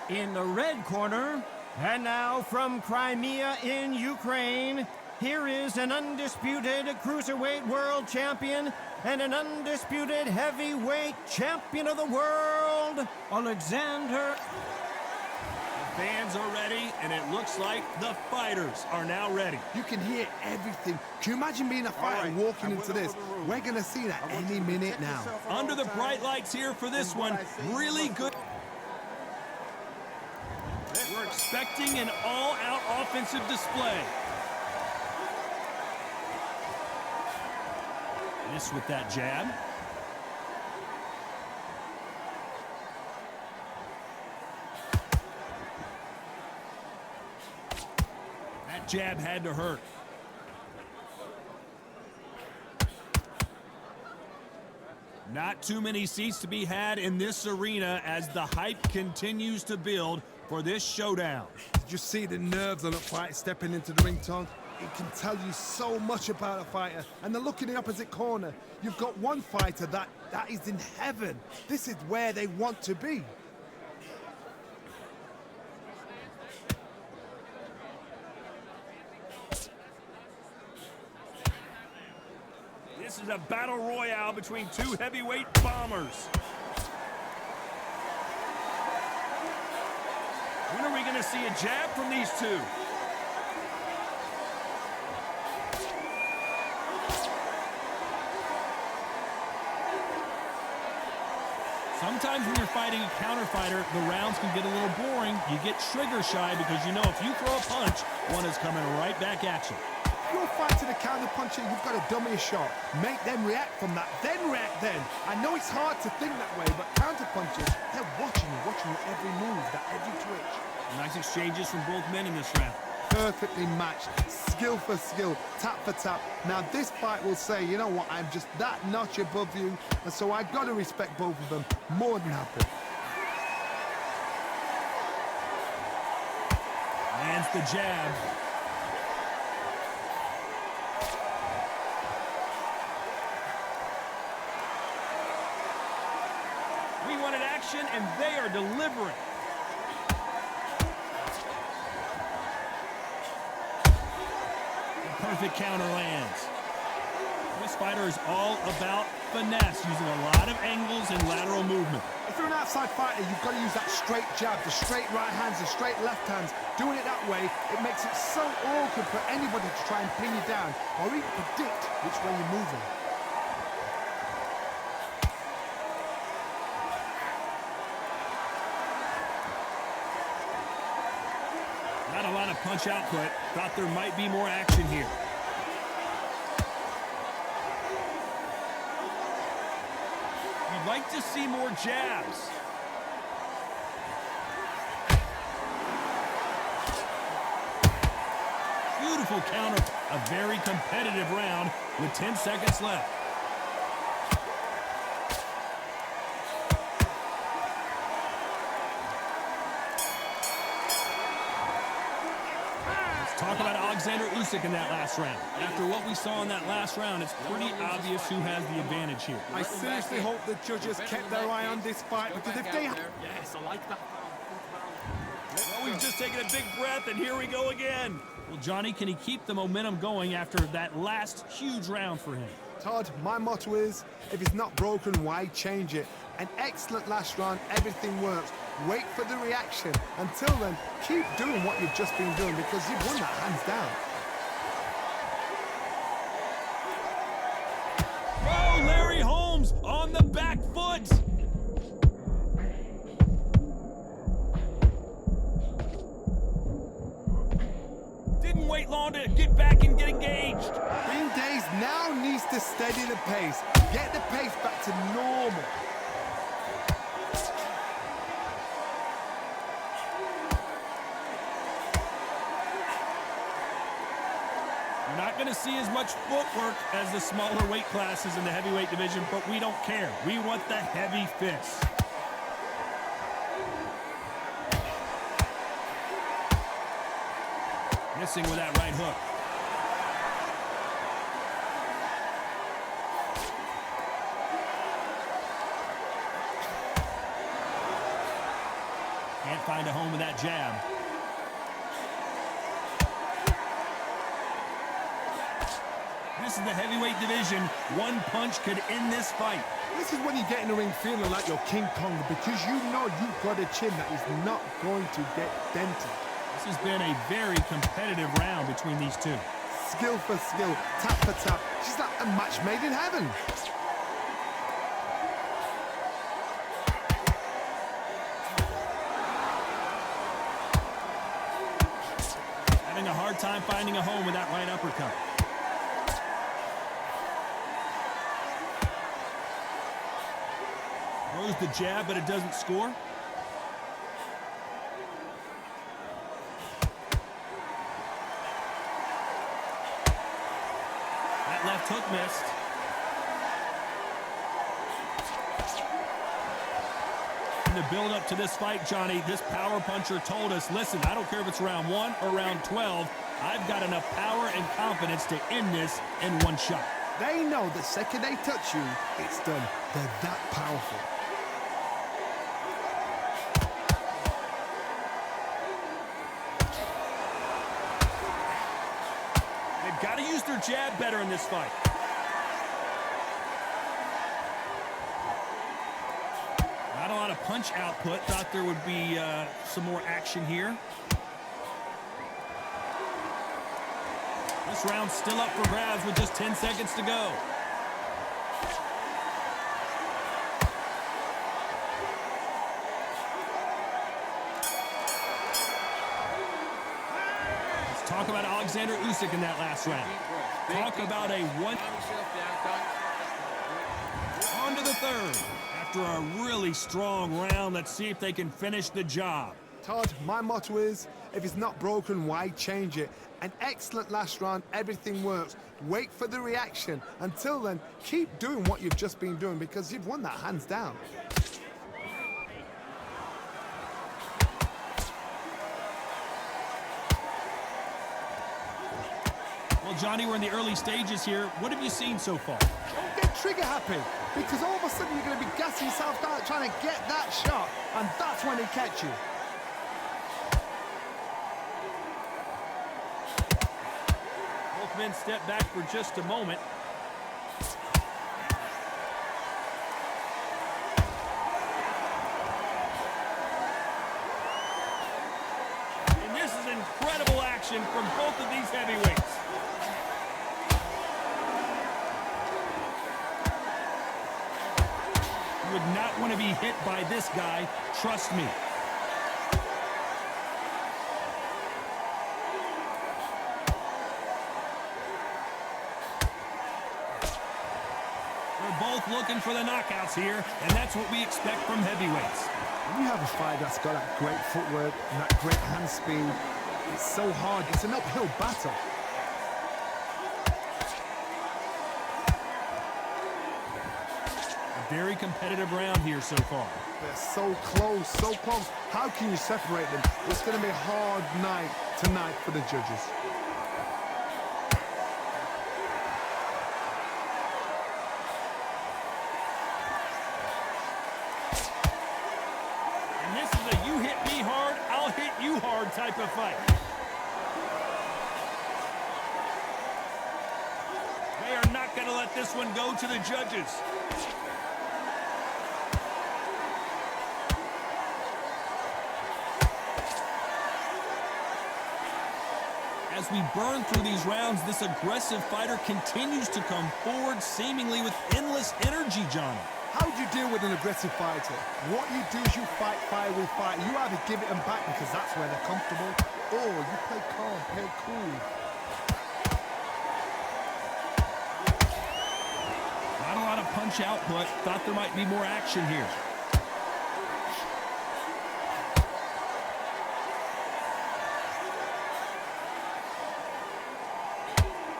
In the red corner, and now from Crimea in Ukraine, here is an undisputed cruiserweight world champion and an undisputed heavyweight champion of the world, Alexander. The fans are ready, and it looks like the fighters are now ready. You can hear everything. Can you imagine being a fighter walking into this? We're going to see that any minute now. Under the bright lights here for this one, really good. We're expecting an all-out offensive display. Miss with that jab. That jab had to hurt. Not too many seats to be had in this arena as the hype continues to build for this showdown. Did you see the nerves on a fight stepping into the ring, Tom? It can tell you so much about a fighter. And then look in the opposite corner. You've got one fighter that is in heaven. This is where they want to be. This is a battle royale between two heavyweight bombers. When are we going to see a jab from these two? Sometimes when you're fighting a counter fighter, the rounds can get a little boring. You get trigger shy because you know if you throw a punch, one is coming right back at you. If you're fighting a counter puncher, you've got to dummy a shot. Make them react from that, then react then. I know it's hard to think that way, but counter punchers, they're watching your every move, that every twitch. Nice exchanges from both men in this round. Perfectly matched, skill for skill, tap for tap. Now this fight will say, you know what, I'm just that notch above you, and so I've got to respect both of them. More than happy. Lands the jab. We wanted action, and they are delivering. Perfect counter lands. This fighter is all about finesse, using a lot of angles and lateral movement. If you're an outside fighter, you've got to use that straight jab, the straight right hands, the straight left hands. Doing it that way, it makes it so awkward for anybody to try and pin you down or even predict which way you're moving. Not a lot of punch output. Thought there might be more action here. You'd like to see more jabs. Beautiful counter. A very competitive round with 10 seconds left. Talk about Alexander Usyk in that last round. After what we saw in that last round, it's pretty obvious who has the advantage here. I seriously hope the judges kept their eye on this fight, because if they... Yes, I like that. Well, we've just taken a big breath, and here we go again. Well, Johnny, can he keep the momentum going after that last huge round for him? Todd, my motto is, if it's not broken, why change it? An excellent last round, everything works. Wait for the reaction. Until then, keep doing what you've just been doing, because you've won that hands down. Oh, Larry Holmes on the back foot. Didn't wait long to get back and get engaged. Green Days now needs to steady the pace. Get the pace back to normal. You're not going to see as much footwork as the smaller weight classes in the heavyweight division, but we don't care. We want the heavy fists. Missing with that right hook. Can't find a home with that jab. This is the heavyweight division. One punch could end this fight. This is when you get in the ring feeling like you're King Kong, because you know you've got a chin that is not going to get dented. This has been a very competitive round between these two. Skill for skill, tap for tap. She's like a match made in heaven. Having a hard time finding a home with that right uppercut. Throws the jab, but it doesn't score. That left hook missed. In the build-up to this fight, Johnny, this power puncher told us, listen, I don't care if it's round 1 or round 12, I've got enough power and confidence to end this in one shot. They know the second they touch you, it's done. They're that powerful. They've got to use their jab better in this fight. Not a lot of punch output. Thought there would be some more action here. This round's still up for grabs with just 10 seconds to go. Let's talk about Alexander Usyk in that last round. Talk about a one. On to the third. After a really strong round, let's see if they can finish the job. Todd, my motto is, if it's not broken, why change it? An excellent last round, everything works. Wait for the reaction. Until then, keep doing what you've just been doing, because you've won that hands down. Well, Johnny, we're in the early stages here. What have you seen so far? Don't get trigger happy, because all of a sudden you're going to be gassing yourself down trying to get that shot, and that's when they catch you. Both men step back for just a moment. And this is incredible action from both of these heavyweights. You would not want to be hit by this guy, trust me. They're both looking for the knockouts here, and that's what we expect from heavyweights. When you have a fight that's got that great footwork and that great hand speed, it's so hard. It's an uphill battle. A very competitive round here so far. They're so close, so close. How can you separate them? It's going to be a hard night tonight for the judges. And this is a you hit me hard, I'll hit you hard type of fight. They are not going to let this one go to the judges. As we burn through these rounds, this aggressive fighter continues to come forward seemingly with endless energy, Johnny. How do you deal with an aggressive fighter? What you do is you fight fire with fire. You either give it them back because that's where they're comfortable, or you play calm, play cool. Not a lot of punch output. Thought there might be more action here.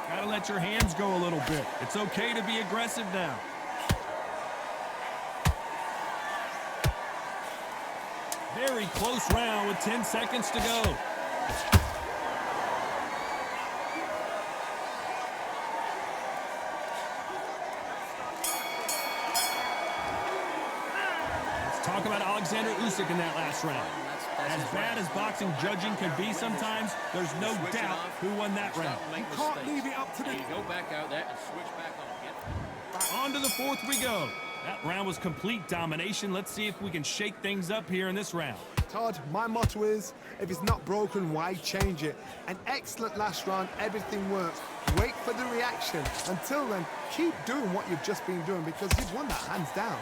Gotta let your hands go a little bit. It's okay to be aggressive now. Very close round with 10 seconds to go. Let's talk about Alexander Usyk in that last round. As bad as boxing judging can be sometimes, there's no doubt who won that round. You can't leave it up to the... Go back out there and switch back on. On to the fourth we go. That round was complete domination. Let's see if we can shake things up here in this round. Todd, my motto is, if it's not broken, why change it? An excellent last round, everything works. Wait for the reaction. Until then, keep doing what you've just been doing because you've won that hands down.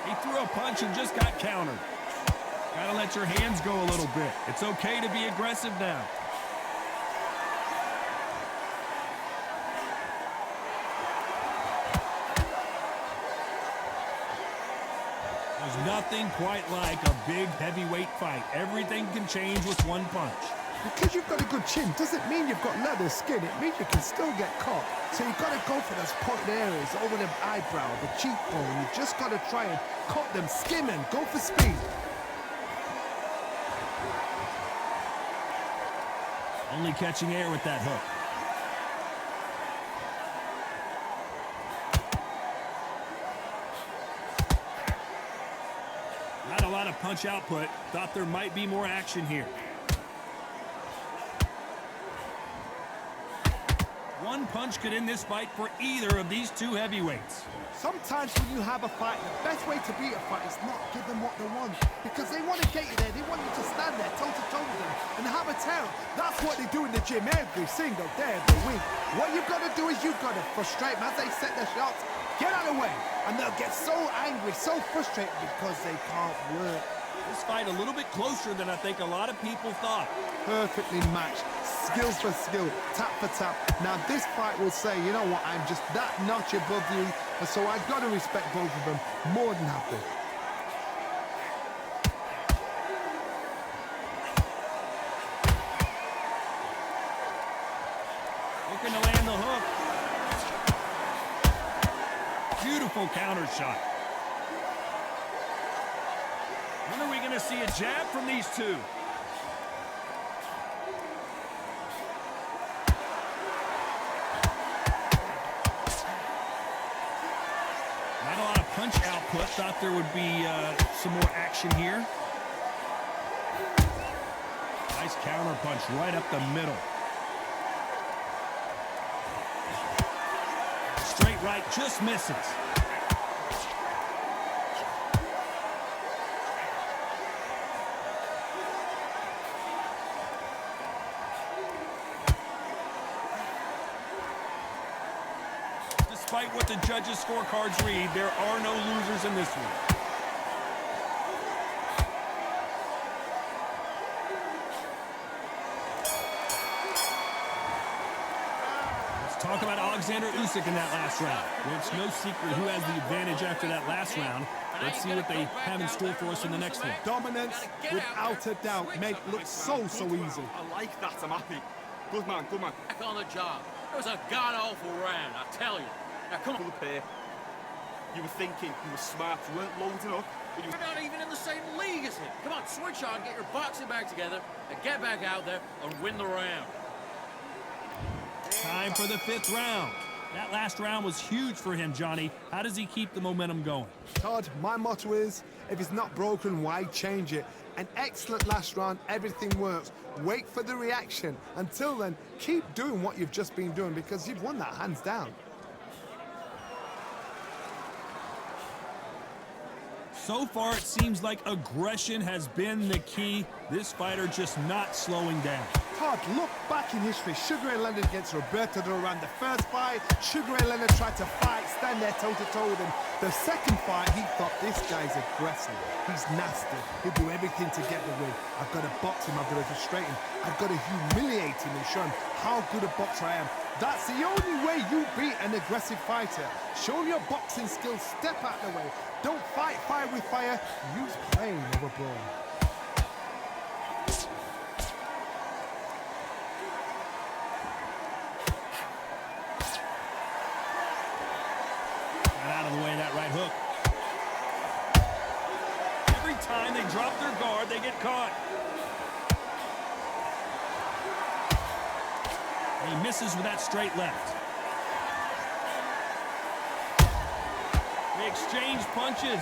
He threw a punch and just got countered. Gotta let your hands go a little bit. It's okay to be aggressive now. There's nothing quite like a big heavyweight fight. Everything can change with one punch. Because you've got a good chin doesn't mean you've got leather skin. It means you can still get caught. So you've got to go for those pointed areas over the eyebrow, the cheekbone. You've just got to try and cut them, skim and go for speed. Only catching air with that hook. Not a lot of punch output. Thought there might be more action here. One punch could end this fight for either of these two heavyweights. Sometimes when you have a fight, the best way to beat a fight is not give them what they want. Because they want to get you there. They want you to stand there toe-to-toe with them and have a tell. That's what they do in the gym every single day of the week. What you've got to do is you've got to frustrate them as they set their shots. Get out of the way. And they'll get so angry, so frustrated because they can't work. This fight a little bit closer than I think a lot of people thought. Perfectly matched. Skill for skill, tap for tap. Now this fight will say, you know what, I'm just that notch above you, and so I've got to respect both of them more than happy. Looking to land the hook. Beautiful counter shot. When are we going to see a jab from these two? Not a lot of punch output. Thought there would be some more action here. Nice counter punch right up the middle. Straight right just misses. Despite what the judges' scorecards read, there are no losers in this one. Let's talk about Alexander Usyk in that last round. Well, it's no secret who has the advantage after that last round. Let's see what they have in store for us in the next one. Dominance, without a doubt, make it look so easy. I like that, I'm happy. Good man, good man. Back on the job. It was a god-awful round, I tell you. Now, come on. Full of pair. You were thinking, you were smart, you weren't loading up. But you You're not even in the same league as him. Come on, switch on, get your boxing back together, and get back out there and win the round. Time for the fifth round. That last round was huge for him, Johnny. How does he keep the momentum going? Todd, my motto is, if it's not broken, why change it? An excellent last round, everything works. Wait for the reaction. Until then, keep doing what you've just been doing because you've won that hands down. So far, it seems like aggression has been the key. This fighter just not slowing down. Todd, look back in history. Sugar Ray Leonard against Roberto Duran. The first fight, Sugar Ray Leonard tried to fight, stand there toe-to-toe with him. The second fight, he thought, this guy's aggressive. He's nasty. He'll do everything to get the win. I've got to box him. I've got to frustrate him. I've got to humiliate him and show him how good a boxer I am. That's the only way you beat an aggressive fighter. Show him your boxing skills. Step out of the way. Don't fight fire with fire. Use plain over brawn. Out of the way of that right hook. Every time they drop their guard, they get caught. And he misses with that straight left. They exchange punches.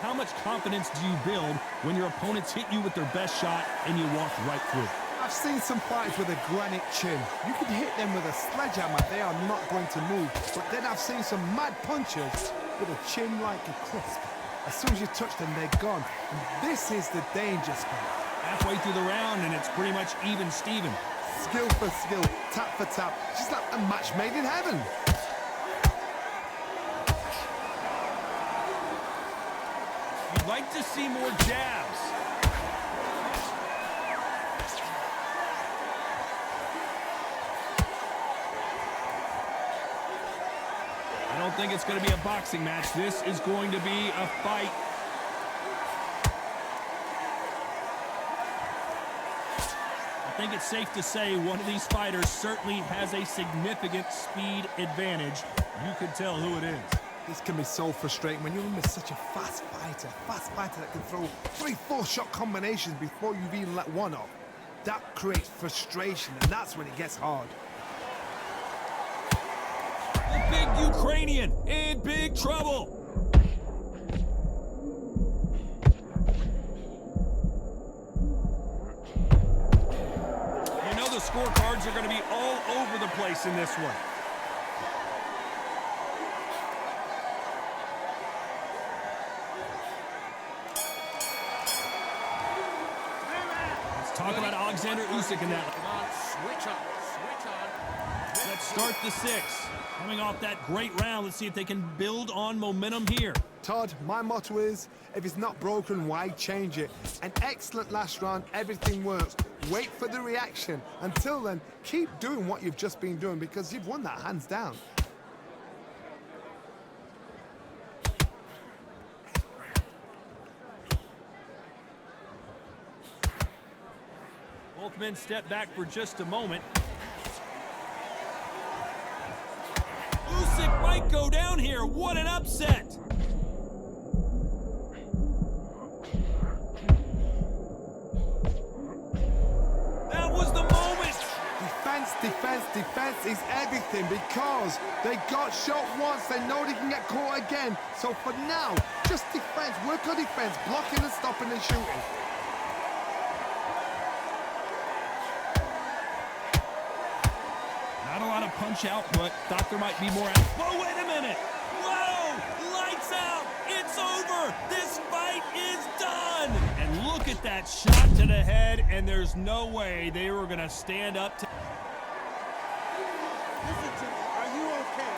How much confidence do you build when your opponents hit you with their best shot and you walk right through? I've seen some fighters with a granite chin. You could hit them with a sledgehammer, they are not going to move. But then I've seen some mad punchers with a chin like a crisp. As soon as you touch them, they're gone. And this is the danger spot. Halfway through the round, and it's pretty much even Steven. Skill for skill, tap for tap. Just like a match made in heaven. You'd like to see more jabs. I don't think it's going to be a boxing match. This is going to be a fight. I think it's safe to say one of these fighters certainly has a significant speed advantage. You can tell who it is. This can be so frustrating when you're in with such a fast fighter that can throw 3-4 shot combinations before you've even let one off. That creates frustration, and that's when it gets hard. The big Ukrainian in big trouble. You know the scorecards are going to be all over the place in this one. Let's talk about Alexander Usyk in that. Come on, switch on, switch on. Let's start the 6. Coming off that great round, let's see if they can build on momentum here. Todd, my motto is, if it's not broken, why change it? An excellent last round, everything works. Wait for the reaction. Until then, keep doing what you've just been doing because you've won that hands down. Both men step back for just a moment. Usyk might go down here. What an upset! That was the moment! Defense is everything because they got shot once, they know they can get caught again. So for now, just defense, work on defense, blocking and stopping and shooting. Not a lot of punch output. Thought there might be more. Whoa, wait a minute! Whoa! Lights out! It's over! This fight is done! And look at that shot to the head, and there's no way they were going to stand up to... Listen to me. Are you okay?